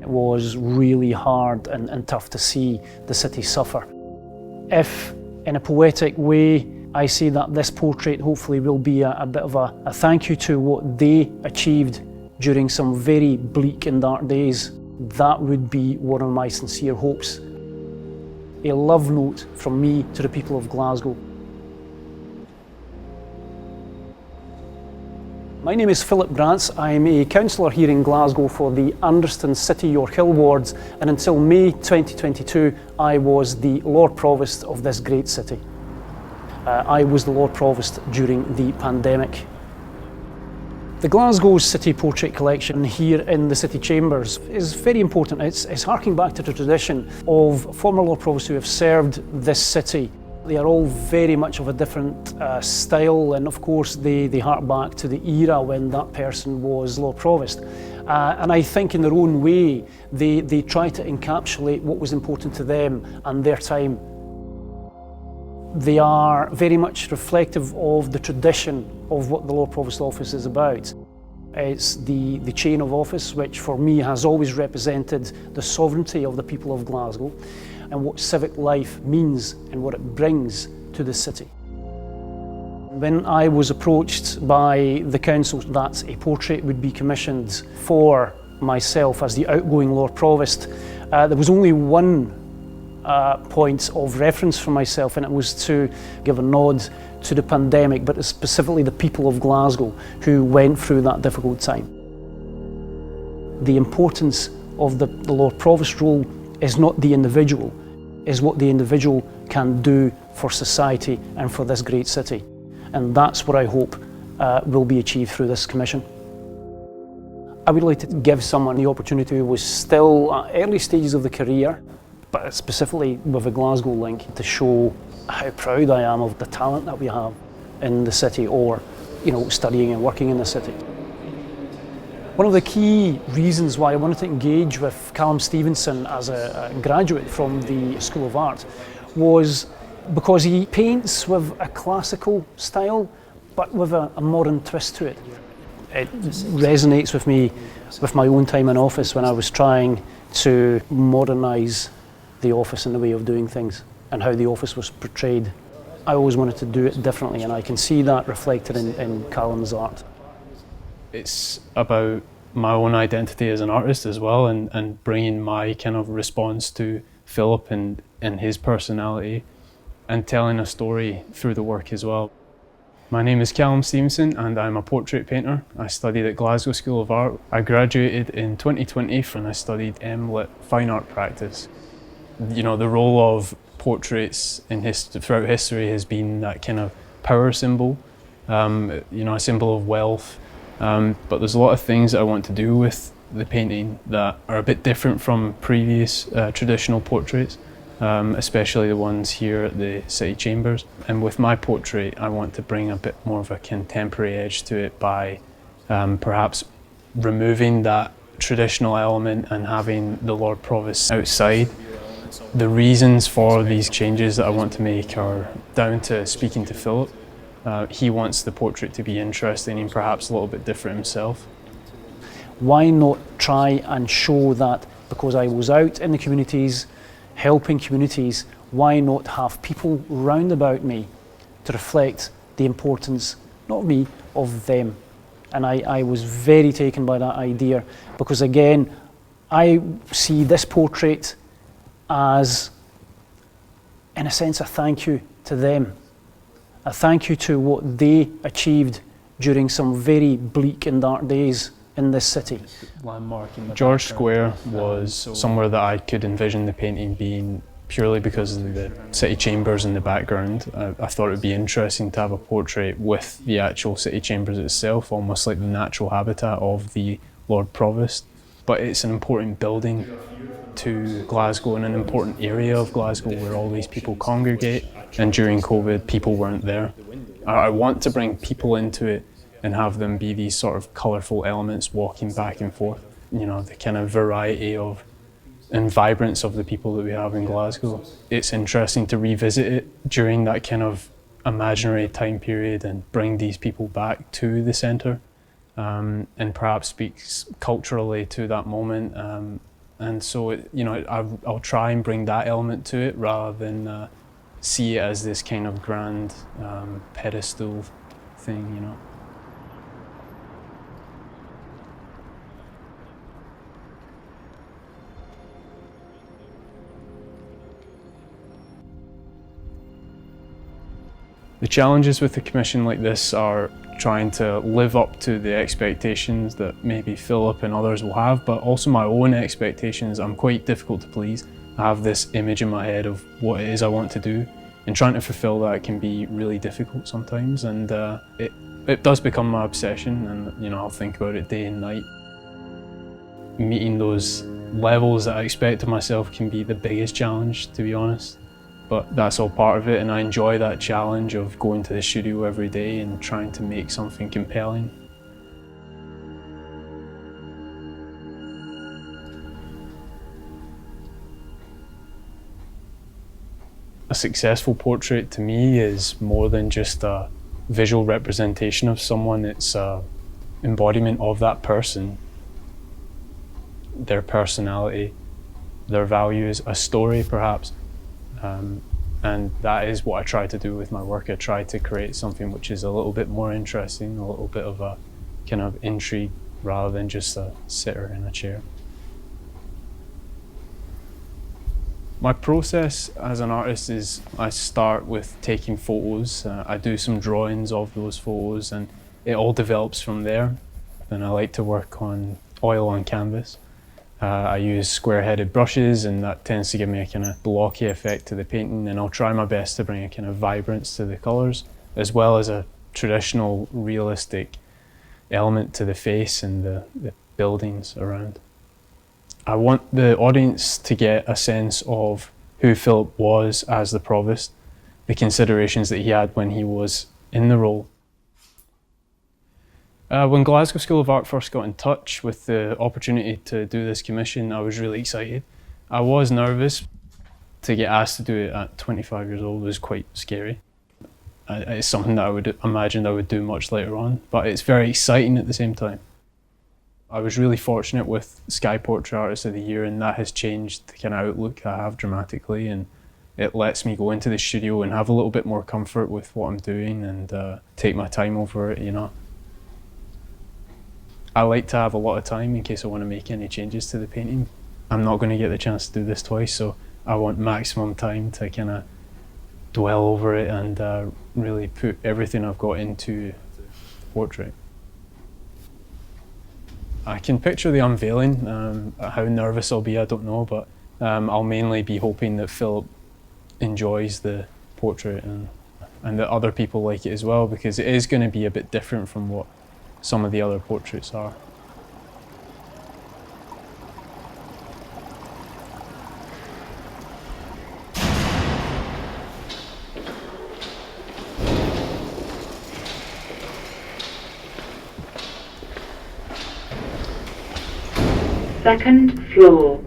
It was really hard and tough to see the city suffer. If, in a poetic way, I say that this portrait hopefully will be a bit of a thank you to what they achieved during some very bleak and dark days, that would be one of my sincere hopes. A love note from me to the people of Glasgow. My name is Philip Braat. I'm a councillor here in Glasgow for the Underston City York Hill wards, and until May 2022 I was the Lord Provost of this great city. I was the Lord Provost during the pandemic. The Glasgow City Portrait Collection here in the City Chambers is very important. It's harking back to the tradition of former Lord Provosts who have served this city. They are all very much of a different style, and of course they hark back to the era when that person was Lord Provost. And I think in their own way they try to encapsulate what was important to them and their time. They are very much reflective of the tradition of what the Lord Provost office is about. It's the chain of office which for me has always represented the sovereignty of the people of Glasgow and what civic life means and what it brings to the city. When I was approached by the council that a portrait would be commissioned for myself as the outgoing Lord Provost, there was only one point of reference for myself, and it was to give a nod to the pandemic, but specifically the people of Glasgow who went through that difficult time. The importance of the Lord Provost role is not the individual, is what the individual can do for society and for this great city. And that's what I hope will be achieved through this commission. I would like to give someone the opportunity who was still at early stages of the career, but specifically with a Glasgow link, to show how proud I am of the talent that we have in the city, or studying and working in the city. One of the key reasons why I wanted to engage with Calum Stevenson as a graduate from the School of Art was because he paints with a classical style but with a modern twist to it. It resonates with me with my own time in office when I was trying to modernise the office and the way of doing things and how the office was portrayed. I always wanted to do it differently, and I can see that reflected in Callum's art. It's about my own identity as an artist as well, and bringing my kind of response to Philip and his personality and telling a story through the work as well. My name is Calum Stevenson and I'm a portrait painter. I studied at Glasgow School of Art. I graduated in 2020 and I studied Lit Fine Art Practice. The role of portraits throughout history has been that kind of power symbol, a symbol of wealth. But there's a lot of things that I want to do with the painting that are a bit different from previous traditional portraits, especially the ones here at the City Chambers. And with my portrait, I want to bring a bit more of a contemporary edge to it by perhaps removing that traditional element and having the Lord Provost outside. The reasons for these changes that I want to make are down to speaking to Philip. He wants the portrait to be interesting and perhaps a little bit different himself. Why not try and show that because I was out in the communities, helping communities, why not have people round about me to reflect the importance, not of me, of them. And I was very taken by that idea because again, I see this portrait as, in a sense, a thank you to them. A thank you to what they achieved during some very bleak and dark days in this city. George Square was somewhere that I could envision the painting being purely because of the City Chambers in the background. I thought it would be interesting to have a portrait with the actual City Chambers itself, almost like the natural habitat of the Lord Provost. But it's an important building to Glasgow and an important area of Glasgow where all these people congregate, and during COVID people weren't there. I want to bring people into it and have them be these sort of colourful elements walking back and forth. The kind of variety of and vibrance of the people that we have in Glasgow. It's interesting to revisit it during that kind of imaginary time period and bring these people back to the centre and perhaps speaks culturally to that moment And so, I'll try and bring that element to it rather than see it as this kind of grand pedestal thing. The challenges with a commission like this are trying to live up to the expectations that maybe Philip and others will have, but also my own expectations. I'm quite difficult to please. I have this image in my head of what it is I want to do, and trying to fulfill that can be really difficult sometimes, and it does become my obsession, and I'll think about it day and night. Meeting those levels that I expect of myself can be the biggest challenge, to be honest. But that's all part of it, and I enjoy that challenge of going to the studio every day and trying to make something compelling. A successful portrait to me is more than just a visual representation of someone. It's an embodiment of that person, their personality, their values, a story perhaps. And that is what I try to do with my work. I try to create something which is a little bit more interesting, a little bit of a kind of intrigue rather than just a sitter in a chair. My process as an artist is I start with taking photos. I do some drawings of those photos and it all develops from there. Then I like to work on oil on canvas. I use square-headed brushes, and that tends to give me a kind of blocky effect to the painting, and I'll try my best to bring a kind of vibrance to the colours, as well as a traditional realistic element to the face and the buildings around. I want the audience to get a sense of who Philip was as the Provost, the considerations that he had when he was in the role. When Glasgow School of Art first got in touch with the opportunity to do this commission, I was really excited. I was nervous. To get asked to do it at 25 years old was quite scary. It's something that I would imagine I would do much later on, but it's very exciting at the same time. I was really fortunate with Sky Portrait Artist of the Year, and that has changed the kind of outlook I have dramatically, and it lets me go into the studio and have a little bit more comfort with what I'm doing and take my time over it. I like to have a lot of time in case I want to make any changes to the painting. I'm not going to get the chance to do this twice, so I want maximum time to kind of dwell over it and really put everything I've got into the portrait. I can picture the unveiling. How nervous I'll be, I don't know, but I'll mainly be hoping that Philip enjoys the portrait and that other people like it as well, because it is going to be a bit different from what some of the other portraits are. Second floor.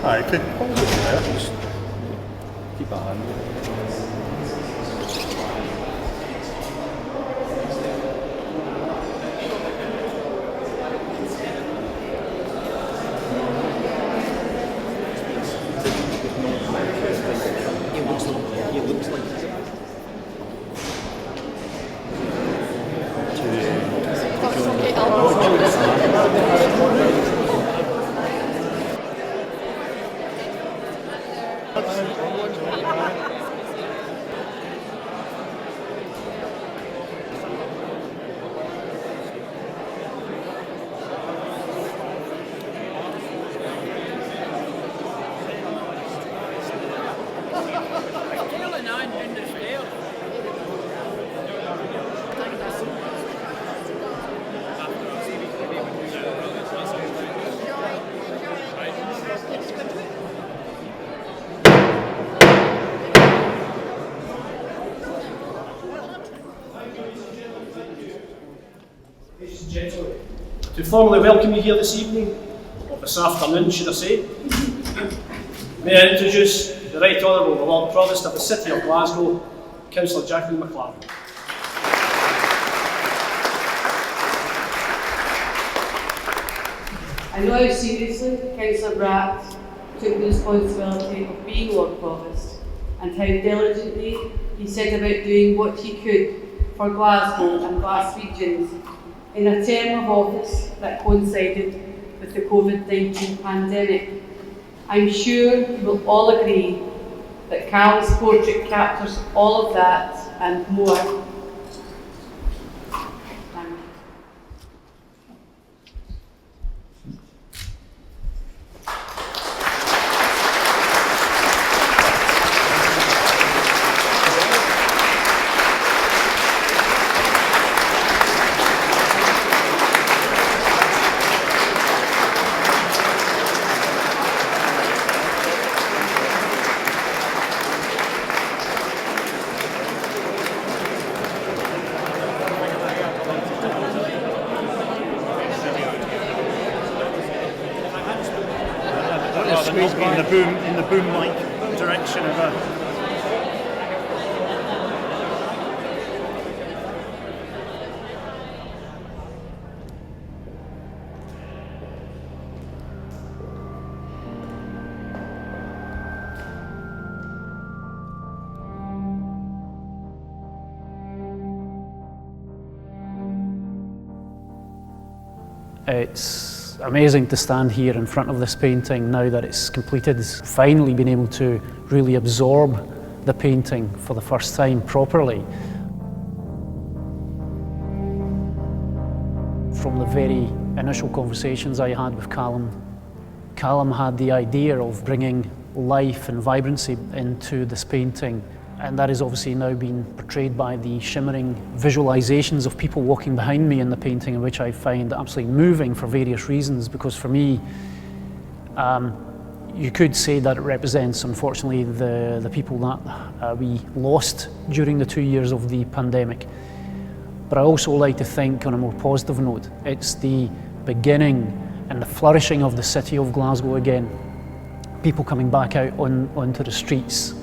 Alright, keep on. It looks like Ladies and gentlemen, to formally welcome you here this evening, or this afternoon should I say, may I introduce the Right Honourable the Lord Provost of the City of Glasgow, Councillor Jacqueline McLaren. I know how seriously Cllr Braat took the responsibility of being Lord Provost and how diligently he set about doing what he could for Glasgow and Glaswegians in a term of office that coincided with the COVID-19 pandemic. I'm sure you will all agree that Callum's portrait captures all of that and more. Thank you. Squeeze me in the boom mic direction of a. It's amazing to stand here in front of this painting now that it's completed. Finally been able to really absorb the painting for the first time properly. From the very initial conversations I had with Callum had the idea of bringing life and vibrancy into this painting, and that is obviously now being portrayed by the shimmering visualizations of people walking behind me in the painting, which I find absolutely moving for various reasons, because for me, you could say that it represents, unfortunately, the people that we lost during the 2 years of the pandemic. But I also like to think, on a more positive note, it's the beginning and the flourishing of the City of Glasgow again. People coming back out onto the streets,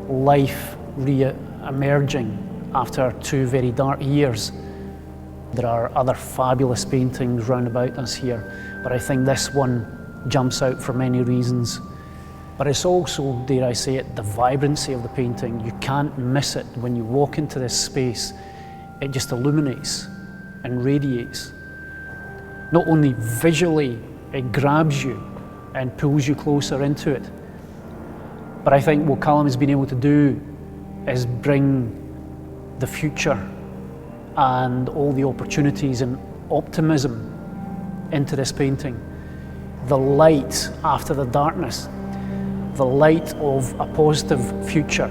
life re-emerging after 2 very dark years. There are other fabulous paintings round about us here, but I think this one jumps out for many reasons. But it's also, dare I say it, the vibrancy of the painting. You can't miss it when you walk into this space. It just illuminates and radiates. Not only visually, it grabs you and pulls you closer into it, but I think what Callum has been able to do is bring the future and all the opportunities and optimism into this painting. The light after the darkness, the light of a positive future.